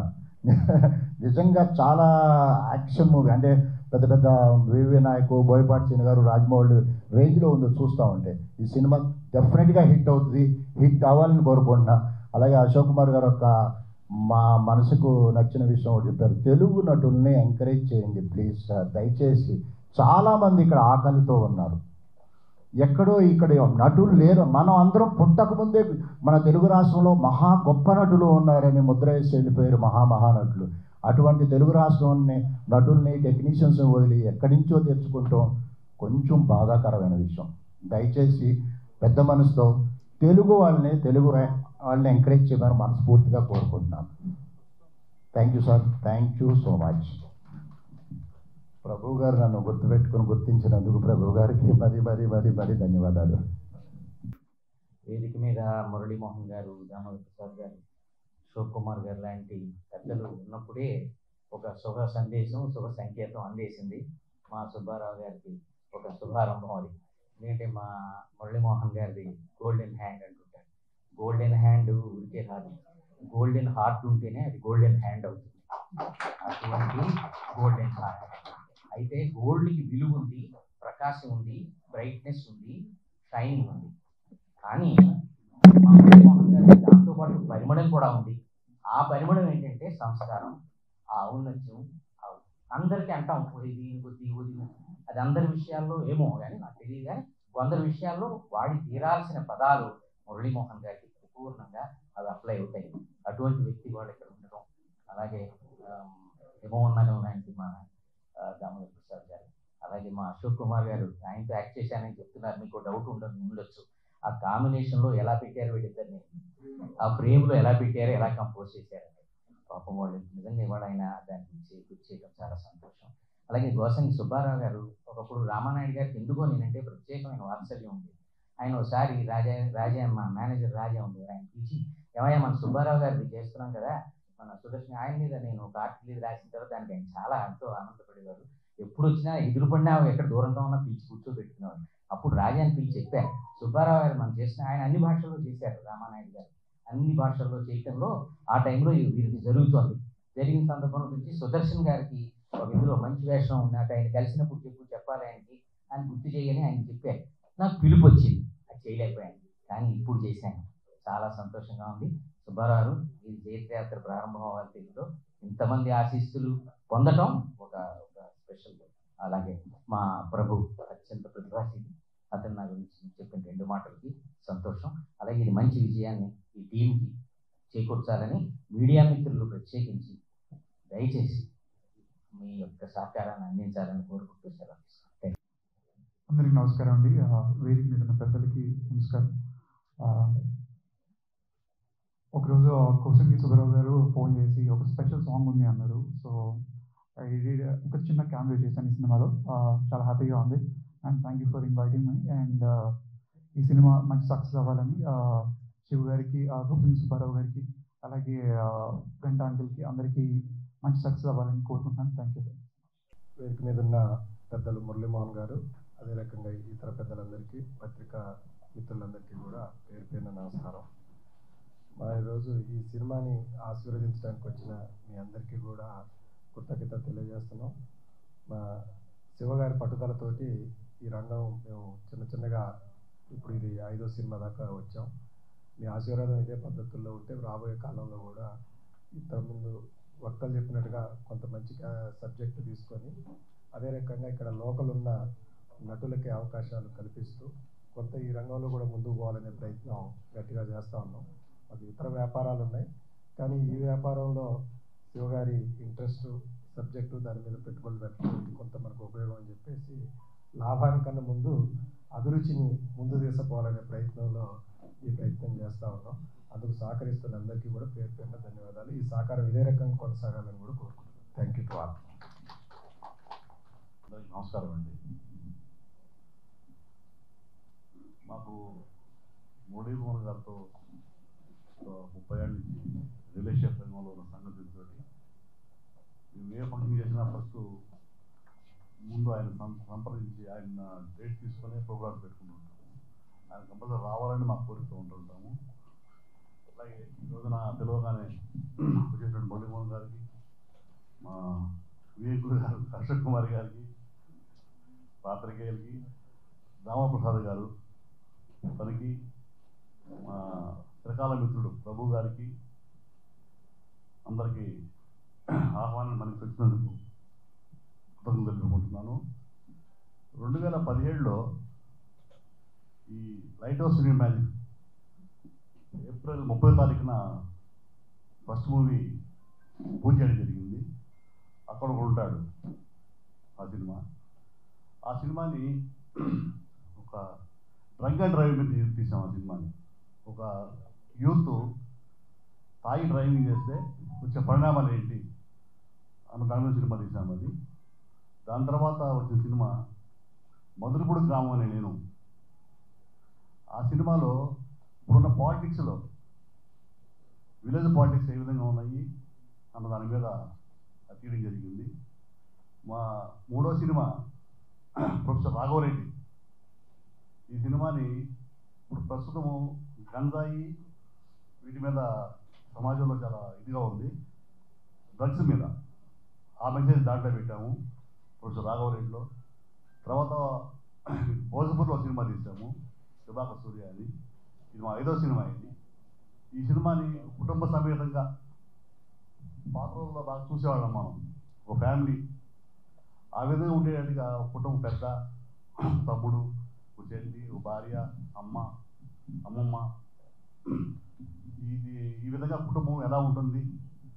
నిజంగా చాలా యాక్షన్ మూవీ, అంటే పెద్ద పెద్ద వివి నాయకు, బోయపాటి సీన్ గారు, రాజమౌళి రేంజ్లో ఉందో చూస్తూ ఉంటే. ఈ సినిమా డెఫినెట్గా హిట్ అవుతుంది, హిట్ అవ్వాలని కోరుకుంటున్నా. అలాగే అశోక్ కుమార్ గారు మా మనసుకు నచ్చిన విషయం ఒకటి చెప్పారు, తెలుగు నటుల్ని ఎంకరేజ్ చేయండి ప్లీజ్ సార్, దయచేసి. చాలామంది ఇక్కడ ఆకలితో ఉన్నారు, ఎక్కడో ఇక్కడ నటులు లేరు. మనం అందరం పుట్టకముందే మన తెలుగు రాష్ట్రంలో మహా గొప్ప నటులు ఉన్నారని ముద్ర వేసి వెళ్ళిపోయారు, మహానటులు. అటువంటి తెలుగు రాష్ట్రంలోని నటుల్ని, టెక్నీషియన్స్ని వదిలి ఎక్కడి నుంచో తెచ్చుకుంటాం కొంచెం బాధాకరమైన విషయం. దయచేసి పెద్ద మనసుతో తెలుగు వాళ్ళని ఎంకరేజ్ చేయమని మనస్ఫూర్తిగా కోరుకుంటున్నాను. Thank you sir, thank you so much. Prabhu garu నన్ను గుర్తించినందుకు ప్రభు గారికి మరీ ధన్యవాదాలు. వేదిక మీద మురళీమోహన్ గారు, దామోదర్ ప్రసాద్ గారు, అశోక్ కుమార్ గారు లాంటి పెద్దలు ఉన్నప్పుడే ఒక శుభ సంకేతం అందేసింది మా సుబ్బారావు గారికి. ఒక శుభారంభం అది. ఎందుకంటే మా మురళీమోహన్ గారిది గోల్డెన్ హ్యాండ్ అంటుంటారు. గోల్డెన్ హ్యాండ్ ఉరికే రాదు, గోల్డెన్ హార్ట్ ఉంటేనే అది గోల్డెన్ హ్యాండ్ అవుతుంది. అటువంటి గోల్డెన్ హార్ట్. అయితే గోల్డ్కి విలువ ఉంది, ప్రకాశం ఉంది, బ్రైట్నెస్ ఉంది, షైనింగ్ ఉంది. కానీ మా మురళీమోహన్ గారికి దాంతోపాటు పరిమళం కూడా ఉంది. ఆ పరిమళం ఏంటంటే సంస్కారం, ఆ ఔన్నత్యం. అందరికీ అంటాం దీని కొద్ది అది అందరి విషయాల్లో ఏమో కానీ నాకు తెలియదు, కానీ కొందరి విషయాల్లో వాడి తీరాల్సిన పదాలు మురళీమోహన్ గారికి పరిపూర్ణంగా అవి అప్లై అవుతాయి. అటువంటి వ్యక్తి వాళ్ళు ఇక్కడ ఉండడం. అలాగే హిమోన్నగం లాంటి మా దామోదర్ ప్రసాద్ గారు, అలాగే మా అశోక్ కుమార్ గారు, ఆయనతో యాక్ట్ చేశానని చెప్తున్నారు, మీకు డౌట్ ఉండొచ్చు. ఆ కాంబినేషన్లో ఎలా పెట్టారు వీళ్ళిద్దరిని, ఆ ఫ్రేమ్లో ఎలా పెట్టారు, ఎలా కంపోజ్ చేశారు. పాపం వాళ్ళు నిజంగా ఇవాళ ఆయన దాన్ని గుర్తు చేయడం చాలా సంతోషం. అలాగే గోసంగి సుబ్బారావు గారు ఒకప్పుడు రామానాయుడు గారికి ఎందుకో నేనంటే ప్రత్యేకమైన వాత్సల్యం ఉంది. ఆయన ఒకసారి రాజా మా మేనేజర్ రాజా ఉంది, ఆయన పిలిచి, ఏమయ్యా మన సుబ్బారావు గారిది చేస్తున్నాం కదా, మన సుదర్శన్, ఆయన మీద నేను ఒక ఆర్టికల్ రాసిన తర్వాత దానికి ఆయన చాలా ఎంతో ఆనందపడేవారు. ఎప్పుడు వచ్చినా ఎదురుపడినా ఎక్కడ దూరంగా ఉన్నా పిలిచి కూర్చోబెట్టుకునేవారు. అప్పుడు రాజాని పిలిచి చెప్పారు, సుబ్బారావు గారు మనం చేసిన, ఆయన అన్ని భాషల్లో చేశారు, రామానాయుడు గారు అన్ని భాషల్లో చేయటంలో ఆ టైంలో వీరికి జరుగుతోంది. జరిగిన సందర్భంలో గురించి సుదర్శన్ గారికి ఒక ఇందులో మంచి వేషం ఉన్నట్టు ఆయన కలిసినప్పుడు చెప్పాలి ఆయనకి అని గుర్తు చేయని ఆయన చెప్పారు. నాకు పిలుపు వచ్చింది, అది చేయలేకపోయాను, కానీ ఇప్పుడు చేశాను. చాలా సంతోషంగా ఉంది. సుబ్బారావు ఈ జైత్రయాత్ర ప్రారంభం అవ్వాలి తెలుగులో ఇంతమంది ఆశీస్సులు పొందటం ఒక స్పెషల్. అలాగే మా ప్రభు అత్యంత ప్రతిభాశీలి, అతను నా గురించి చెప్పిన 2 మాటలకి సంతోషం. అలాగే ఇది మంచి విజయాన్ని ఈ టీంకి చేకూర్చాలని మీడియా మిత్రులు ప్రత్యేకించి దయచేసి మీ యొక్క సహకారాన్ని అందించాలని కోరుకుంటూ సెలవు తీసుకుంటాను. అందరికీ నమస్కారం అండి. వేదిక మీద ఉన్న పెద్దలకి నమస్కారం. ఒకరోజు కోసంగి సుబ్బారావు గారు ఫోన్ చేసి ఒక స్పెషల్ సాంగ్ ఉంది అన్నారు. సో ఒక చిన్న క్యామియో చేశాను ఈ సినిమాలో. చాలా హ్యాపీగా ఉంది and thank you for inviting my. And ఈ సినిమా మంచి సక్సెస్ అవ్వాలని శివ గారికి, కోసంగి సుబ్బారావు గారికి, అలాగే గంట అంకుల్కి అందరికీ మంచి సక్సెస్ అవ్వాలని కోరుకుంటున్నాను. Thank you. వేదిక మీద ఉన్న పెద్దలు మురళీమోహన్ గారు, అదే రకంగా ఇతర పెద్దలందరికీ, పత్రికా మిత్రులందరికీ కూడా పేరు పేరున నమస్కారం. మా ఈరోజు ఈ సినిమాని ఆశీర్వదించడానికి వచ్చిన మీ అందరికీ కూడా కృతజ్ఞత తెలియజేస్తున్నాం. మా శివగారి పట్టుదలతోటి ఈ రంగం మేము చిన్నగా ఇప్పుడు ఇది 5వ సినిమా దాకా వచ్చాం. మీ ఆశీర్వాదం ఇదే పద్ధతుల్లో ఉంటే రాబోయే కాలంలో కూడా ఇంతకుముందు వక్తలు చెప్పినట్టుగా కొంత మంచి సబ్జెక్టు తీసుకొని అదే రకంగా ఇక్కడ లోకల్ ఉన్న నటులకి అవకాశాలు కల్పిస్తూ కొంత ఈ రంగంలో కూడా ముందుకు పోవాలనే ప్రయత్నం గట్టిగా చేస్తూ ఉన్నాం. మాకు ఇతర వ్యాపారాలు ఉన్నాయి, కానీ ఈ వ్యాపారంలో శివగారి ఇంట్రెస్ట్ సబ్జెక్టు దాని మీద పెట్టుబడులు పెట్టడం కొంత మనకు ఉపయోగం అని చెప్పేసి లాభానికన్నా ముందు అభిరుచిని ముందు తీసుకుపోవాలనే ప్రయత్నంలో ఈ ప్రయత్నం చేస్తూ ఉన్నాం. అందుకు సహకరిస్తున్న అందరికీ కూడా పేరు పేరున ధన్యవాదాలు. ఈ సహకారం ఇదే రకంగా కొనసాగాలని కూడా కోరుకుంటున్నాను. Thank you to all. నమస్కారం అండి. మాకు మురళీమోహన్ గారితో 30 ఏళ్ళ నుంచి రిలేషన్షిప్ రంగంలో ఉన్న సంగతితో మేము ఏ ఫంక్షన్ చేసినా ఫస్ట్ ముందు ఆయన సంప్రదించి ఆయన డేట్ తీసుకొని ప్రోగ్రామ్స్ పెట్టుకుంటూ ఉంటాము. ఆయన కంపల్సరీ రావాలని మాకు కోరికతో ఉంటుంటాము. అలాగే ఈ రోజున పిలవగానే వచ్చేటువంటి మురళీమోహన్ గారికి, మా వివేకులు గారు, అశోక్ కుమార్ గారికి, పాత్రికేయులకి, రామప్రసాద్ గారు, తనకి, మా చిరకాల మిత్రుడు ప్రభు గారికి, అందరికీ ఆహ్వానం మనకి వచ్చినందుకు కృతజ్ఞతలు తెలుపుకుంటున్నాను. 2017లో ఈ Lighthouse Cinema Magic April 30వ తారీఖున ఫస్ట్ మూవీ పూజ చేయడం జరిగింది. అక్కడ ఉంటాడు ఆ సినిమా. ఆ సినిమాని ఒక డ్రంక్ అండ్ డ్రైవ్ మీద తీసాం. ఆ సినిమాని ఒక యూత్ తాగి డ్రైవింగ్ చేస్తే వచ్చే పరిణామాలు ఏంటి అన్న దాని మీద సినిమా తీసాం. అది దాని తర్వాత వచ్చిన సినిమా మధురపూడి గ్రామం అనే నేను. ఆ సినిమాలో ఇప్పుడున్న పాలిటిక్స్లో విలేజ్ పాలిటిక్స్ ఏ విధంగా ఉన్నాయి అన్న దాని మీద తీయడం జరిగింది. మా 3వ సినిమా ప్రొఫెసర్ రాఘవరెడ్డి. ఈ సినిమాని ఇప్పుడు ప్రస్తుతము గంజాయి వీటి మీద సమాజంలో చాలా ఇదిగా ఉంది, డ్రగ్స్ మీద ఆ మెసేజ్ దాంట్లో పెట్టాము ప్రొఫెసర్ రాఘవరెడ్డిలో. తర్వాత భోజపూర్లో సినిమా తీసాము, సుభాక సూర్య అని. ఇది మా 5వ సినిమా. ఈ సినిమాని కుటుంబ సమేతంగా పాత రోజుల్లో బాగా చూసేవాళ్ళం మనం, ఒక ఫ్యామిలీ. ఆ విధంగా ఉండేటట్టుగా కుటుంబం, పెద్ద తమ్ముడు, ఒక చెల్లి, ఒక భార్య, అమ్మమ్మ, ఇది ఈ విధంగా కుటుంబం ఎలా ఉంటుంది,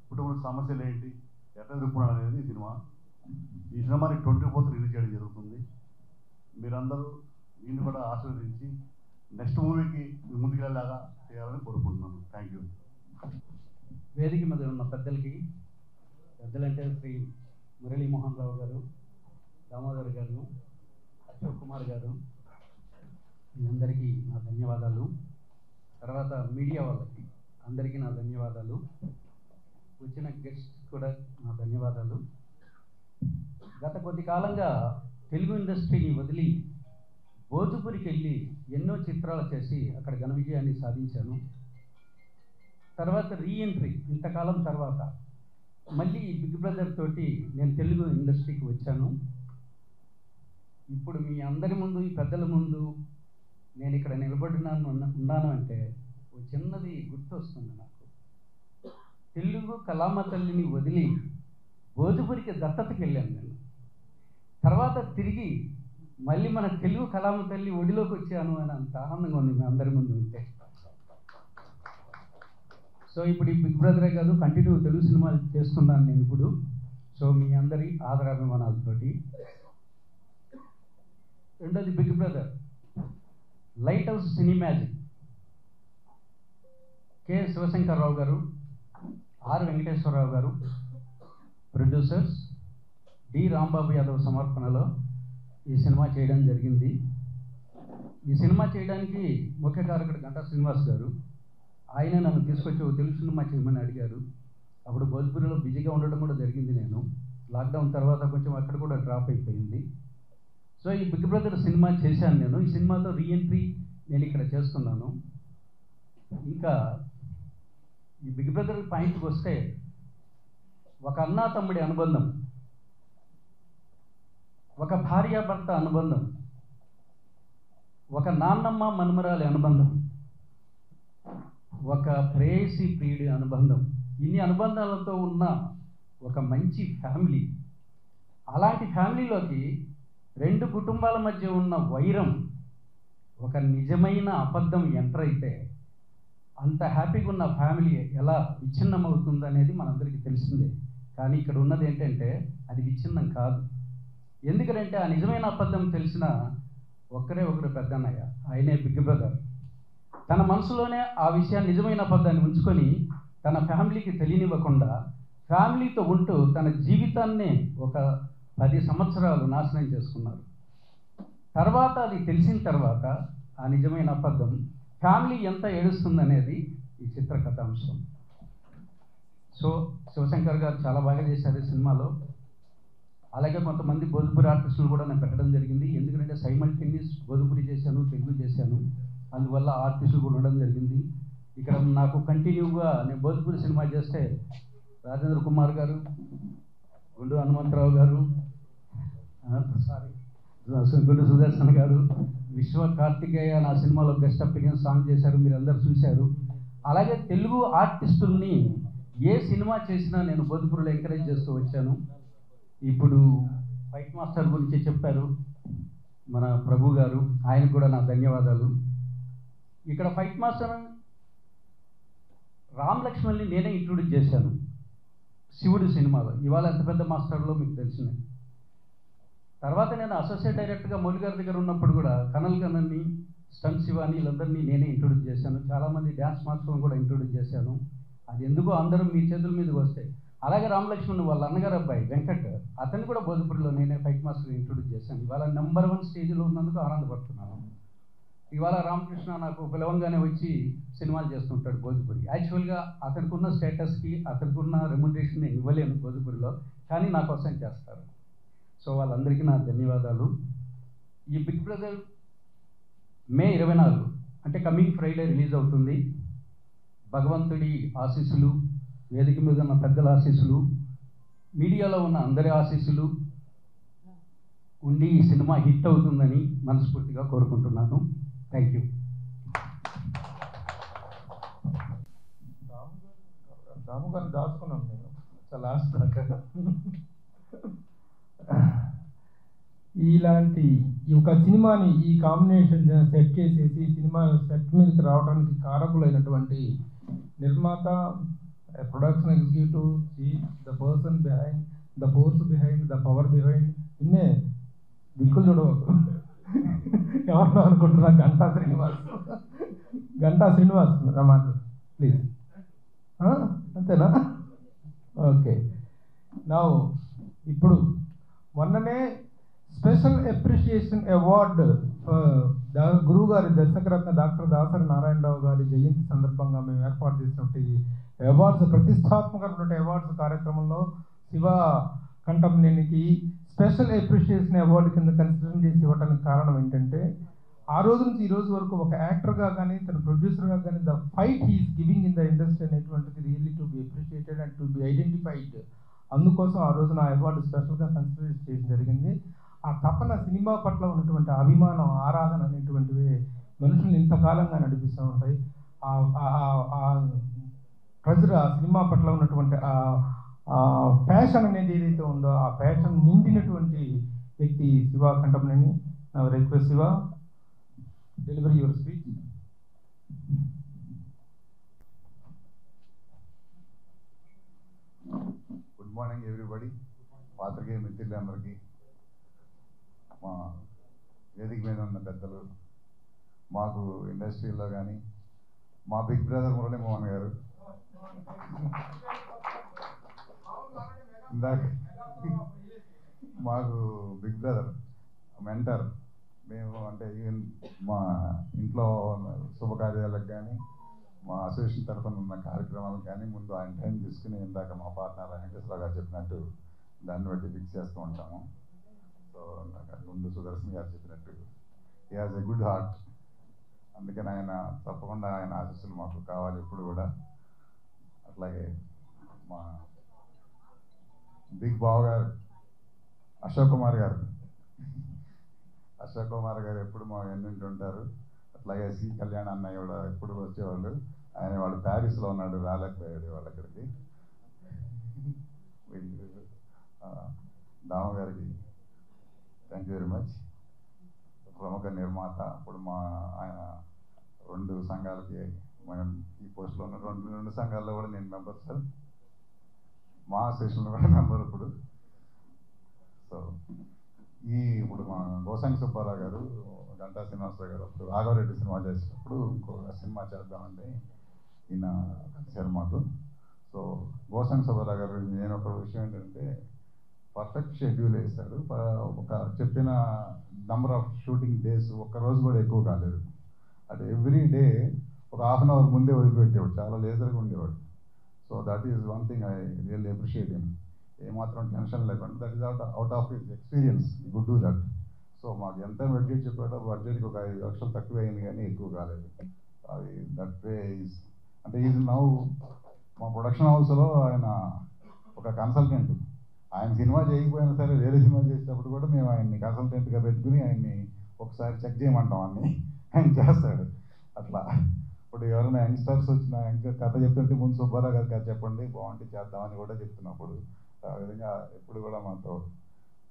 కుటుంబ సమస్యలు ఏంటి, ఎట్లా ఎదుర్కొన్నాడు అనేది ఈ సినిమా. ఈ సినిమాని 24th రిలీజ్ చేయడం జరుగుతుంది. మీరందరూ దీన్ని కూడా ఆశీర్వదించి నెక్స్ట్ మూవీకి ముందుకెళ్ళేలాగా చేయాలని కోరుకుంటున్నాను. Thank you. వేదిక మీద ఉన్న పెద్దలంటే శ్రీ మురళీమోహన్ రావు గారు, దామోదర్ గారు, అశోక్ కుమార్ గారు, వీళ్ళందరికీ నా ధన్యవాదాలు. తర్వాత మీడియా వాళ్ళకి అందరికీ నా ధన్యవాదాలు. వచ్చిన గెస్ట్ కూడా నా ధన్యవాదాలు. గత కొద్ది కాలంగా తెలుగు ఇండస్ట్రీని వదిలి భోజపురికి వెళ్ళి ఎన్నో చిత్రాలు చేసి అక్కడ ఘన విజయాన్ని సాధించాను. తర్వాత రీఎంట్రీ ఇంతకాలం తర్వాత మళ్ళీ బిగ్ బ్రదర్ తోటి నేను తెలుగు ఇండస్ట్రీకి వచ్చాను. ఇప్పుడు మీ అందరి ముందు, ఈ పెద్దల ముందు నేను ఇక్కడ ఉన్నాను అంటే ఒక చిన్నది గుర్తు వస్తుంది నాకు. తెలుగు కళామ తల్లిని వదిలి భోజపురికి దత్తతకి వెళ్ళాను నేను. తర్వాత తిరిగి మళ్ళీ మన తెలుగు కళామ తల్లి ఒడిలోకి వచ్చాను అని అంత ఆనందంగా ఉంది మీ అందరి ముందు ఉంటే. సో ఇప్పుడు ఈ బిగ్ బ్రదరే కాదు, కంటిన్యూ తెలుగు సినిమాలు చేస్తున్నాను నేను ఇప్పుడు. సో మీ అందరి ఆదరాభిమానాలతోటి. రెండోది Big Brother Lighthouse Cinemagic, K Shivashankar Rao garu, R Venkateswararao గారు ప్రొడ్యూసర్స్, డి రాంబాబు యాదవ్ సమర్పణలో ఈ సినిమా చేయడం జరిగింది. ఈ సినిమా చేయడానికి ముఖ్య కారకుడు గంటా శ్రీనివాస్ గారు. ఆయన నన్ను తీసుకొచ్చి ఒక తెలుగు సినిమా చేయమని అడిగారు. అప్పుడు భోజ్పురిలో బిజీగా ఉండడం కూడా జరిగింది. నేను లాక్డౌన్ తర్వాత కొంచెం అక్కడ కూడా డ్రాప్ అయిపోయింది. సో ఈ బిగ్ బ్రదర్ సినిమా చేశాను నేను. ఈ సినిమాతో రీఎంట్రీ నేను ఇక్కడ చేస్తున్నాను. ఇంకా ఈ బిగ్ బ్రదర్ పాయింట్కి వస్తే, ఒక అన్నా తమ్ముడి అనుబంధం, ఒక భార్యాభర్త అనుబంధం, ఒక నాన్నమ్మ మనుమరాలి అనుబంధం, ఒక ప్రేయసి ప్రియుడి అనుబంధం, ఇన్ని అనుబంధాలతో ఉన్న ఒక మంచి ఫ్యామిలీ. అలాంటి ఫ్యామిలీలోకి రెండు కుటుంబాల మధ్య ఉన్న వైరం, ఒక నిజమైన అబద్ధం ఎంటర్ అయితే అంత హ్యాపీగా ఉన్న ఫ్యామిలీ ఎలా విచ్ఛిన్నం అవుతుంది అనేది మనందరికీ తెలిసిందే. కానీ ఇక్కడ ఉన్నది ఏంటంటే అది విచ్ఛిన్నం కాదు. ఎందుకంటే ఆ నిజమైన అబద్ధం తెలిసిన ఒకరు పెద్దన్నయ్య, ఆయనే బిగ్ బ్రదర్. తన మనసులోనే ఆ విషయాన్ని, నిజమైన అబద్ధాన్ని ఉంచుకొని తన ఫ్యామిలీకి తెలియనివ్వకుండా ఫ్యామిలీతో ఉంటూ తన జీవితాన్నే ఒక 10 సంవత్సరాలు నాశనం చేసుకున్నారు. తర్వాత అది తెలిసిన తర్వాత ఆ నిజమైన అబద్ధం ఫ్యామిలీ ఎంత ఏడుస్తుందనేది ఈ చిత్ర కథాంశం. సో శివశంకర్ గారు చాలా బాగా చేశారు ఈ సినిమాలో. అలాగే కొంతమంది భోజ్పురి ఆర్టిస్టులు కూడా నేను పెట్టడం జరిగింది. ఎందుకంటే సైమల్టేనియస్ భోజ్పురి చేశాను, తెలుగు చేశాను, అందువల్ల ఆర్టిస్టులు కూడా ఉండడం జరిగింది. ఇక్కడ నాకు కంటిన్యూగా నేను భోజ్పురి సినిమా చేస్తే రాజేంద్ర కుమార్ గారు, గుండు హనుమంతరావు గారు, గుండు సుదర్శన్ గారు, విశ్వ కార్తికేయ నా సినిమాలో బెస్ట్ అప్లికెన్స్ సాంగ్ చేశారు, మీరందరూ చూశారు. అలాగే తెలుగు ఆర్టిస్టుల్ని ఏ సినిమా చేసినా నేను భోజ్పురిలో ఎంకరేజ్ చేస్తూ వచ్చాను. ఇప్పుడు ఫైట్ మాస్టర్ గురించి చెప్పారు మన ప్రభు గారు, ఆయనకు కూడా నా ధన్యవాదాలు. ఇక్కడ ఫైట్ మాస్టర్ రామ్ లక్ష్మణ్ని నేనే ఇంట్రొడ్యూస్ చేశాను శివుడు సినిమాలో. ఇవాళ ఎంత పెద్ద మాస్టర్లో మీకు తెలిసింది. తర్వాత నేను అసోసియేట్ డైరెక్టర్గా మౌలి గారి దగ్గర ఉన్నప్పుడు కూడా కనల్ కన్నన్ని, స్టన్ శివాని వీళ్ళందరినీ నేనే ఇంట్రొడ్యూస్ చేశాను. చాలామంది డ్యాన్స్ మాస్టర్లను కూడా ఇంట్రొడ్యూస్ చేశాను. అది ఎందుకో అందరూ మీ చేతుల మీదకి వస్తాయి. అలాగే రామ్ లక్ష్మణ్ వాళ్ళ అన్నగారు అబ్బాయి వెంకట్, అతన్ని కూడా భోజ్పురిలో నేనే ఫైట్ మాస్టర్ ఇంట్రొడ్యూస్ చేశాను. ఇవాళ నెంబర్ 1 స్టేజ్లో ఉన్నందుకు ఆనందపడుతున్నాను. ఇవాళ రామకృష్ణ నాకు పిలవంగానే వచ్చి సినిమాలు చేస్తుంటాడు భోజ్పురి. యాక్చువల్గా అతనికి ఉన్న స్టేటస్కి, అతనికి ఉన్న రెమ్యునరేషన్ నేను ఇవ్వలేను భోజ్పురిలో, కానీ నా కోసం చేస్తారు. సో వాళ్ళందరికీ నా ధన్యవాదాలు. ఈ బిగ్ బ్రదర్ మే 24 అంటే కమింగ్ ఫ్రైడే రిలీజ్ అవుతుంది. భగవంతుడి ఆశీస్సులు, వేదిక మీద ఉన్న పెద్దల ఆశీస్సులు, మీడియాలో ఉన్న అందరి ఆశీస్సులు ఉండి ఈ సినిమా హిట్ అవుతుందని మనస్ఫూర్తిగా కోరుకుంటున్నాను. Thank you. రాము గారిని దాచుకున్నాను నేను చాలా లాస్ట్ దాకా. ఇలాంటి ఒక సినిమాని ఈ కాంబినేషన్ సెట్ చేసేసి సినిమా సెట్ మీదకి రావడానికి కారకులైనటువంటి నిర్మాత, production executive, the person behind, the force behind, the power behind, ఇన్నే దిక్కులు చూడవచ్చు. ఎవరినో అనుకుంటున్నా, గంటా శ్రీనివాస్ రమాన్ ప్లీజ్. అంతేనా? ఓకే. నా ఇప్పుడు మొన్ననే స్పెషల్ అప్రిషియేషన్ అవార్డు గురువు గారి దర్శకరత్న డాక్టర్ దాసరి నారాయణరావు గారి జయంతి సందర్భంగా మేము ఏర్పాటు చేసినటువంటి అవార్డ్స్, ప్రతిష్టాత్మకమైనటువంటి అవార్డ్స్ కార్యక్రమంలో శివ కంఠంనేనికి స్పెషల్ అప్రిషియేషన్ అవార్డు కింద కన్సిడర్ చేసి ఇవ్వడానికి కారణం ఏంటంటే ఆ రోజు నుంచి ఈ రోజు వరకు ఒక యాక్టర్గా కానీ తన ప్రొడ్యూసర్గా కానీ the fight he is giving in the industry అనేటువంటిది really to be appreciated and to be identified. అందుకోసం ఆ రోజు నా అవార్డు స్పెషల్గా కన్సిడర్ చేయడం జరిగింది. ఆ తపన, సినిమా పట్ల ఉన్నటువంటి అభిమానం, ఆరాధన అనేటువంటివి మనుషుల్ని ఇంతకాలంగా నడిపిస్తూ ఉంటాయి. ప్రజలు ఆ సినిమా పట్ల ఉన్నటువంటి ప్యాషన్ అనేది ఏదైతే ఉందో ఆ ప్యాషన్ నిండినటువంటి వ్యక్తి శివ కంటమనేని. నా request Shiva, delivery your speech. Good morning everybody. పాత్రికేయ మిత్రులందరికీ, మా వేదిక మీద ఉన్న పెద్దలు, మాకు ఇండస్ట్రీలో కానీ మా బిగ్ బ్రదర్ మురళీ మోహన్ గారు, ఇందాక మాకు బిగ్ బ్రదర్, మెంటర్. మేము అంటే ఈవెన్ మా ఇంట్లో శుభకార్యాలకు కానీ మా అసోసియేషన్ తరఫున ఉన్న కార్యక్రమాలకు కానీ ముందు ఆయన టైం తీసుకుని ఇందాక మా పార్ట్నర్ వెంకటేశ్వర గారు చెప్పినట్టు దాన్ని బట్టి ఫిక్స్ చేస్తూ ఉంటాము. సో ముందు సుదర్శన్ గారు చెప్పినట్టు he has a good heart. అందుకని ఆయన తప్పకుండా ఆయన ఆశీస్సులు మాకు కావాలి ఎప్పుడు కూడా. అట్లాగే మా బిగ్ బావ గారు అశోక్ కుమార్ గారు ఎప్పుడు మా ఎన్నింటుంటారు. అట్లాగే సి కళ్యాణ్ అన్నయ్య కూడా ఎప్పుడు వచ్చేవాళ్ళు. ఆయన వాడు ప్యారిస్లో ఉన్నాడు, రాలేకపోయాడు వాళ్ళ అక్కడికి. దామ గారికి థ్యాంక్ యూ వెరీ మచ్. ప్రముఖ నిర్మాత. ఇప్పుడు ఆయన 2 సంఘాలకి మనం ఈ పోస్ట్లో ఉన్న 2 సంఘాల్లో కూడా నేను మెంబర్ సార్. మా అసోసియేషన్లో కూడా మెంబర్ ఇప్పుడు. సో ఇప్పుడు మా గోసంగి సుబ్బారావు గారు, గంటా శ్రీనివాసరావు గారు అప్పుడు రాఘవరెడ్డి సినిమా చేసేటప్పుడు ఇంకొక సినిమా చేద్దామంటే ఈయన కలిశారు మాకు. సో గోసంగి సుబ్బారావు గారు నేను ఒక విషయం ఏంటంటే పర్ఫెక్ట్ షెడ్యూల్ వేశాడు. ఒక చెప్పిన నెంబర్ ఆఫ్ షూటింగ్ డేస్ ఒక్కరోజు కూడా ఎక్కువ కాలేదు. అంటే ఎవ్రీ డే ఒక ½ అన్ అవర్ ముందే వదిలిపెట్టేవాడు, చాలా లేజర్గా ఉండేవాడు. So that is one thing I really appreciate him. ఏమాత్రం టెన్షన్ లేకుండా, that is out of his experience good do that. So మాకు ఎంత బడ్జెట్ చెప్పాడో బడ్జెట్కి ఒక 5 లక్షలు తక్కువ అయింది కానీ ఎక్కువ కాలేదు. అది దట్ వే ఈజ్ అంటే ఈజ్ నౌ మా ప్రొడక్షన్ హౌస్లో ఆయన ఒక కన్సల్టెంట్. ఆయన సినిమా చేయకపోయినా సరే వేరే సినిమా చేసేటప్పుడు కూడా మేము ఆయన్ని కన్సల్టెంట్గా పెట్టుకుని ఆయన్ని ఒకసారి చెక్ చేయమంటాం అన్ని, ఆయన చేస్తాడు. అట్లా ఇప్పుడు ఎవరైనా యంగ్స్టర్స్ వచ్చిన కథ చెప్తుంటే ముందు సుబ్బారావు గారి కథ చెప్పండి బాగుంటే చేద్దామని కూడా చెప్తున్నప్పుడు ఆ విధంగా ఎప్పుడు కూడా మాతో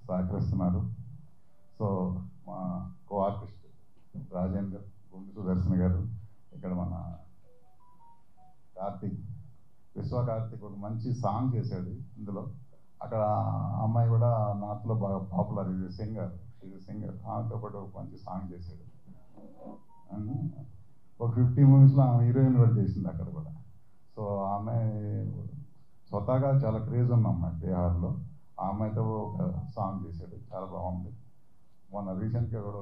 సహకరిస్తున్నారు. సో మా కో ఆర్టిస్ట్ రాజేందర్, గుండు సుదర్శన్ గారు, ఇక్కడ మన కార్తిక్, విశ్వ కార్తిక్ ఒక మంచి సాంగ్ చేశాడు ఇందులో. అక్కడ అమ్మాయి కూడా నార్త్లో బాగా పాపులర్, ఇది సింగర్, ఆమెతో పాటు ఒక మంచి సాంగ్ చేశాడు. ఒక 50 మూవీస్లో ఆమె హీరోయిన్ కూడా చేసింది అక్కడ కూడా. సో ఆమె స్వతహాగా చాలా క్రేజ్ ఉన్న అమ్మాయి బీహార్లో. ఆ అమ్మాయితో ఒక సాంగ్ చేశాడు, చాలా బాగుంది. మొన్న రీసెంట్గా కూడా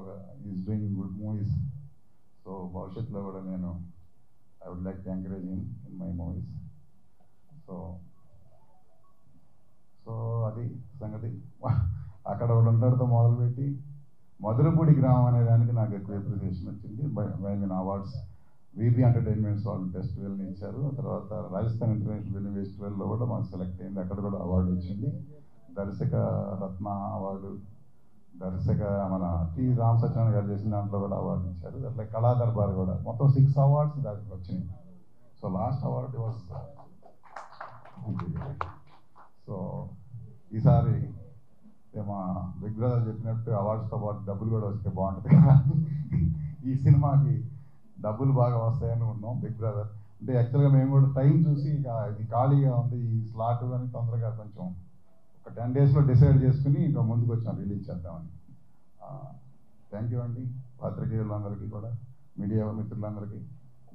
is doing good movies. So భవిష్యత్తులో కూడా నేను I would like to encourage him in my movies. So అది సంగతి. అక్కడ ఒకటి ఉంటాడుతో మొదలుపెట్టి మధురపూడి గ్రామం అనే దానికి నాకు ఎక్కువ అప్రిసియేషన్ వచ్చింది. By mean awards VB entertainments వాళ్ళు ఫెస్టివల్ని ఇచ్చారు. ఆ తర్వాత రాజస్థాన్ ఇంటర్నేషనల్ ఫిల్మ్ ఫెస్టివల్లో కూడా మాకు సెలెక్ట్ అయింది, అక్కడ కూడా అవార్డు వచ్చింది. దర్శక రత్న అవార్డు, దర్శక మన టి రామ్ సత్యనారాయణ గారు చేసిన దాంట్లో కూడా అవార్డు ఇచ్చారు. అట్లా కళా దర్బార్ కూడా మొత్తం 6 అవార్డ్స్ దానికి వచ్చినాయి. So last award was. So ఈసారి మా బిగ్ బ్రదర్ చెప్పినట్టు అవార్డ్స్తో పాటు డబ్బులు కూడా వస్తే బాగుంటుంది కదా. ఈ సినిమాకి డబ్బులు బాగా వస్తాయని ఉన్నాం బిగ్ బ్రదర్. అంటే యాక్చువల్గా మేము కూడా టైం చూసి ఇక ఇది ఖాళీగా ఉంది ఈ స్లాట్ అని తొందరగా కొంచెం ఒక 10 డేస్లో డిసైడ్ చేసుకుని ఇంకా ముందుకు వచ్చాం రిలీజ్ చేద్దామని. థ్యాంక్ యూ అండి పాత్రికేయులందరికీ కూడా, మీడియా మిత్రులందరికీ.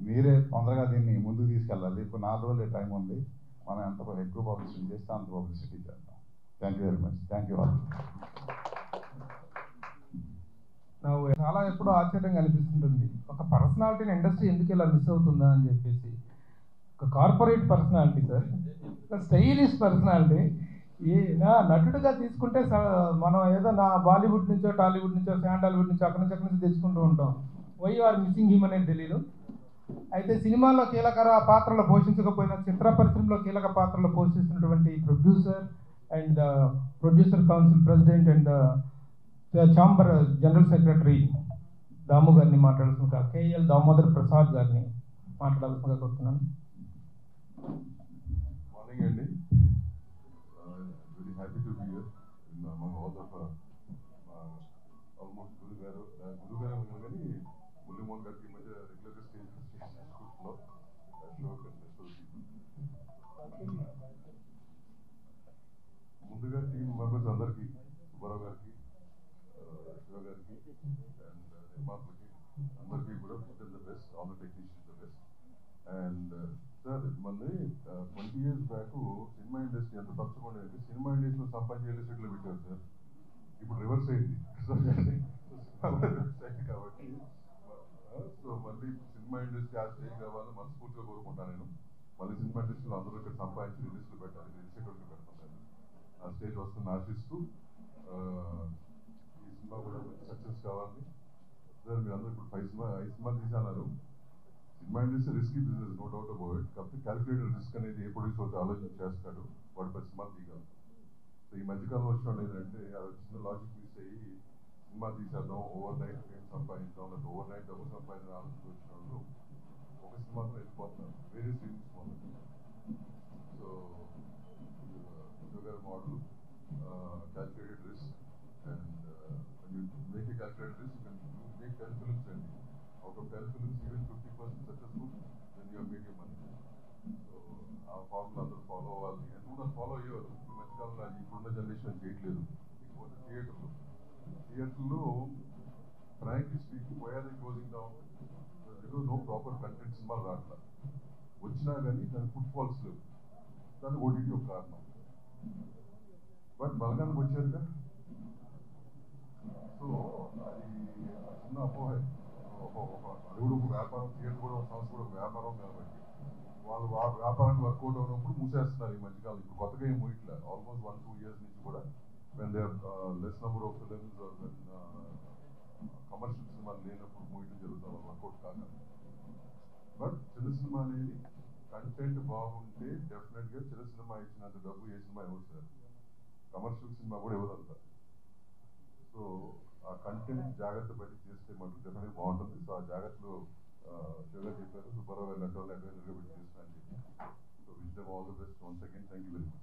మీరే తొందరగా దీన్ని ముందుకు తీసుకెళ్ళాలి. ఇప్పుడు 4 రోజులే టైం ఉంది. మనం ఎంత ఎక్కువ పబ్లిసిటీ చేస్తే అంత పబ్లిసిటీ చేద్దాం. Thank you very much. Thank you all. నాకు చాలా ఎప్పుడూ ఆశ్చర్యంగా అనిపిస్తుంటుంది, ఒక పర్సనాలిటీని ఇండస్ట్రీ ఎందుకు ఇలా మిస్ అవుతుందా అని చెప్పేసి. ఒక కార్పొరేట్ పర్సనాలిటీ సార్, ఒక స్టైలిష్ పర్సనాలిటీ నటుడుగా తీసుకుంటే మనం ఏదో నా బాలీవుడ్ నుంచో టాలీవుడ్ నుంచో శాండల్వుడ్ నుంచో అక్కడి నుంచి తెచ్చుకుంటూ ఉంటాం. వై ఆర్ మిస్సింగ్ హిమ్ అనేది తెలియదు. అయితే సినిమాలో కీలక పాత్రలు పోషించకపోయినా చిత్ర పరిశ్రమలో కీలక పాత్రలు పోషిస్తున్నటువంటి producer and the producer council president and the chamber general secretary Damu గారిని మాట్లాడాల్సిందిగా, కేఎల్ దామోదర్ ప్రసాద్ గారిని మాట్లాడాల్సిందిగా కోరుతున్నాను. మార్నింగ్ అండి. Very happy to be here among all of almost గురుగారు కానీ మురళీమోహన్ గారికి మధ్య రెగ్యులర్గా స్టేజ్ షూట్లో ముందుగా టీమ్ మెంబర్స్ అందరికీ, సుబ్బారావు గారికి, శివ గారికి అండ్ నిర్మాతలకి అందరికీ కూడా the best, all the technicians the best. And sir మళ్ళీ 20 years బ్యాక్ సినిమా ఇండస్ట్రీ ఎంత తక్కువ ఉండేది. సినిమా ఇండస్ట్రీలో సంపాదించి రియల్ ఎస్టేట్లో పెట్టారు సార్. ఇప్పుడు రివర్స్ అయింది కాబట్టి సో మళ్ళీ సినిమా ఇండస్ట్రీ ఆ స్టేజ్ కావాలని మనస్ఫూర్తిగా కోరుకుంటాను నేను. మళ్ళీ సినిమా ఇండస్ట్రీలో అందరూ ఇక్కడ సంపాదించి రిలీజ్లు పెట్టాలి, రియల్ ఎస్టేట్లో పెడుతున్నాను. ఆ స్టేజ్ వస్తుందని ఆశిస్తూ ఈ సినిమా కూడా సక్సెస్ కావాలి సార్. మీరు అందరూ ఇప్పుడు 5 సినిమాలు తీసన్నారు. Cinema industry risky business, no doubt about it. కాకపోతే క్యాలిక్యులేటెడ్ రిస్క్ అనేది ఏ ప్రొడ్యూసర్ వచ్చి ఆలోచన చేస్తాడు, వాడు 10 సినిమాలు తీయగలరు. సో ఈ మధ్యకాలంలో వచ్చిన ఏంటంటే అది చిన్న లాజిక్ మిస్ అయ్యి సినిమా తీసేద్దాం, ఓవర్ నైట్ ఫేమ్ సంపాదించాం, లేకపోతే ఓవర్ నైట్ డబ్బు సంపాదించిన ఆలోచన వచ్చిన వాళ్ళు ఒక సినిమాతో వెళ్ళిపోతున్నారు, వేరే series model. So sugar model calculated risk and make a calculated risk make 10 films అండి. Out of 10 films, even 50% successful, then you have made your money. So, our formula అందరూ ఫాలో అవ్వాలి. and కూడా ఫాలో అయ్యేవారు. ఇప్పుడు మధ్యకాలంలో ఇప్పుడున్న generation చేయట్లేదు. ఇకపోతే థియేటర్లో frankly speaking why are they closing down? No proper content సినిమాలు రాట్లా. వచ్చినా కానీ దాని ఫుట్ ఫాల్స్ లేవు. దాని ఓటీటీ ఒక కారణం. బట్ బలగానికి వచ్చారుగా. సో అది చిన్న అపోహ. అది కూడా ఒక వ్యాపారం, థియేటర్ కూడా ఒక సంస్థ కూడా ఒక వ్యాపారం కాబట్టి వాళ్ళు వ్యాపారానికి వర్కౌట్ అవునప్పుడు మూసేస్తున్నారు ఈ మధ్యకాలం. ఇప్పుడు కొత్తగా ఏం మూయట్లే. ఆల్మోస్ట్ 1-2 years నుంచి కూడా when they less number of films commercial సినిమాలు లేనప్పుడు మూయటం జరుగుతుంది, వర్కౌట్ కాక. బట్ చిన్న సినిమా అనేది కంటెంట్ బాగుంటే డెఫినెట్గా చిన్న సినిమా ఇచ్చినంత డబ్బు ఏ సినిమా ఇవ్వదు సార్. కమర్షియల్ సినిమా కూడా ఇవ్వదంట. సో ఆ కంటెంట్ జాగ్రత్త పడి చేస్తే మనకు డెఫినెట్గా బాగుంటుంది. సో ఆ జాగ్రత్తలు షుగర్ చెప్పారు, సుబ్బారావు గారు లాంటి వాళ్ళు అడ్వైజర్గా పెట్టి చేస్తానని చెప్పి. So wish them all the best once again. Thank you very much.